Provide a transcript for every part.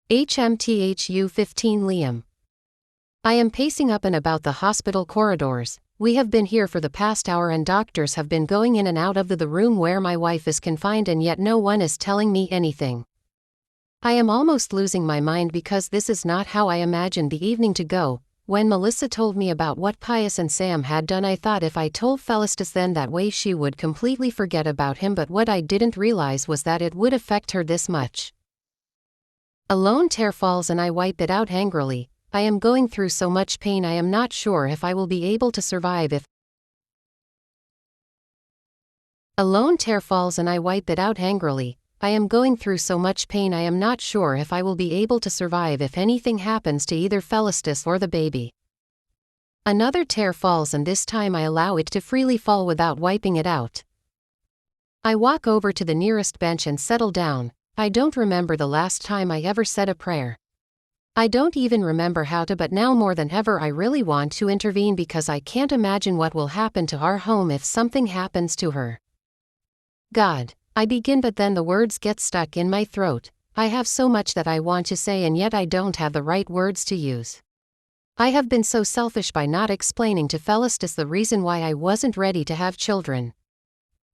Hmthu 15 Liam. I am pacing up and about the hospital corridors. We have been here for the past hour and doctors have been going in and out of the room where my wife is confined, and yet no one is telling me anything. I am almost losing my mind because this is not how I imagined the evening to go. When Melissa told me about what Pius and Sam had done, I thought if I told Felicitas then that way she would completely forget about him, but what I didn't realize was that it would affect her this much. A lone tear falls and I wipe it out angrily. I am going through so much pain I am not sure if I will be able to survive if. A lone tear falls and I wipe it out angrily. I am going through so much pain I am not sure if I will be able to survive if anything happens to either Felicitas or the baby. Another tear falls and this time I allow it to freely fall without wiping it out. I walk over to the nearest bench and settle down. I don't remember the last time I ever said a prayer. I don't even remember how to, but now more than ever I really want to intervene because I can't imagine what will happen to our home if something happens to her. God, I begin, but then the words get stuck in my throat. I have so much that I want to say and yet I don't have the right words to use. I have been so selfish by not explaining to Felicitas the reason why I wasn't ready to have children.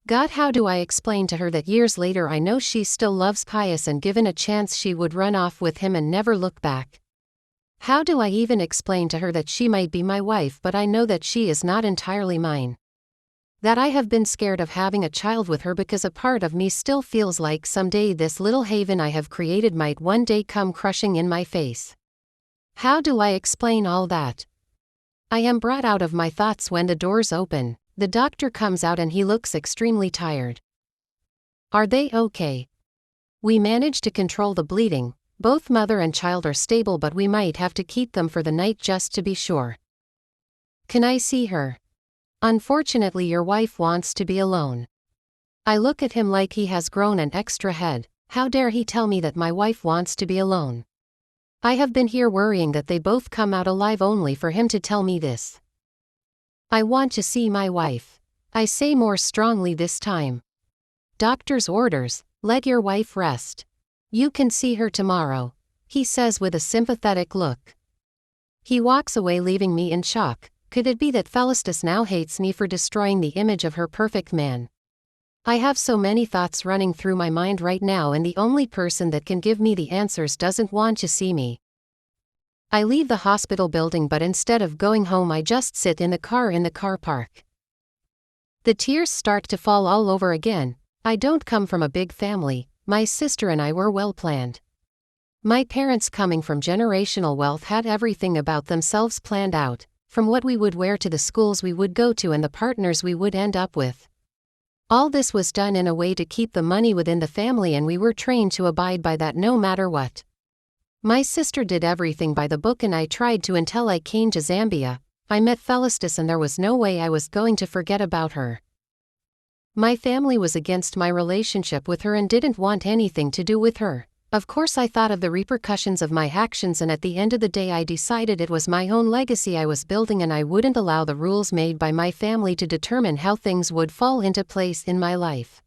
God, how do I explain to her that years later I know she still loves Pius and given a chance she would run off with him and never look back? How do I even explain to her that she might be my wife but I know that she is not entirely mine? That I have been scared of having a child with her because a part of me still feels like someday this little haven I have created might one day come crushing in my face. How do I explain all that? I am brought out of my thoughts when the doors open. The doctor comes out and he looks extremely tired. Are they okay? We managed to control the bleeding. Both mother and child are stable, but we might have to keep them for the night just to be sure. Can I see her? Unfortunately, your wife wants to be alone. I look at him like he has grown an extra head. How dare he tell me that my wife wants to be alone? I have been here worrying that they both come out alive only for him to tell me this. I want to see my wife. I say more strongly this time. Doctor's orders, let your wife rest. You can see her tomorrow, he says with a sympathetic look. He walks away, leaving me in shock. Could it be that Felicitas now hates me for destroying the image of her perfect man? I have so many thoughts running through my mind right now, and the only person that can give me the answers doesn't want to see me. I leave the hospital building, but instead of going home I just sit in the car park. The tears start to fall all over again. I don't come from a big family. My sister and I were well planned. My parents, coming from generational wealth, had everything about themselves planned out, from what we would wear to the schools we would go to and the partners we would end up with. All this was done in a way to keep the money within the family, and we were trained to abide by that no matter what. My sister did everything by the book and I tried to until I came to Zambia. I met Felicitas and there was no way I was going to forget about her. My family was against my relationship with her and didn't want anything to do with her. Of course I thought of the repercussions of my actions, and at the end of the day I decided it was my own legacy I was building and I wouldn't allow the rules made by my family to determine how things would fall into place in my life.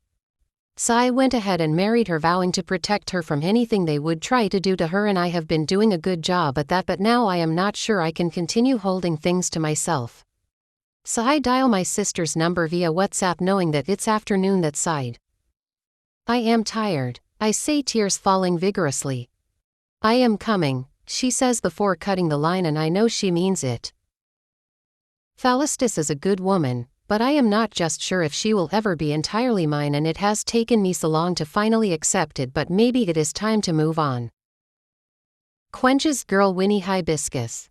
So I went ahead and married her, vowing to protect her from anything they would try to do to her, and I have been doing a good job at that, but now I am not sure I can continue holding things to myself. So I dial my sister's number via WhatsApp, knowing that it's afternoon that side. I am tired, I say, tears falling vigorously. I am coming, she says before cutting the line, and I know she means it. Felicitas is a good woman, but I am not just sure if she will ever be entirely mine, and it has taken me so long to finally accept it, but maybe it is time to move on. Quench's girl Winnie Hibiscus.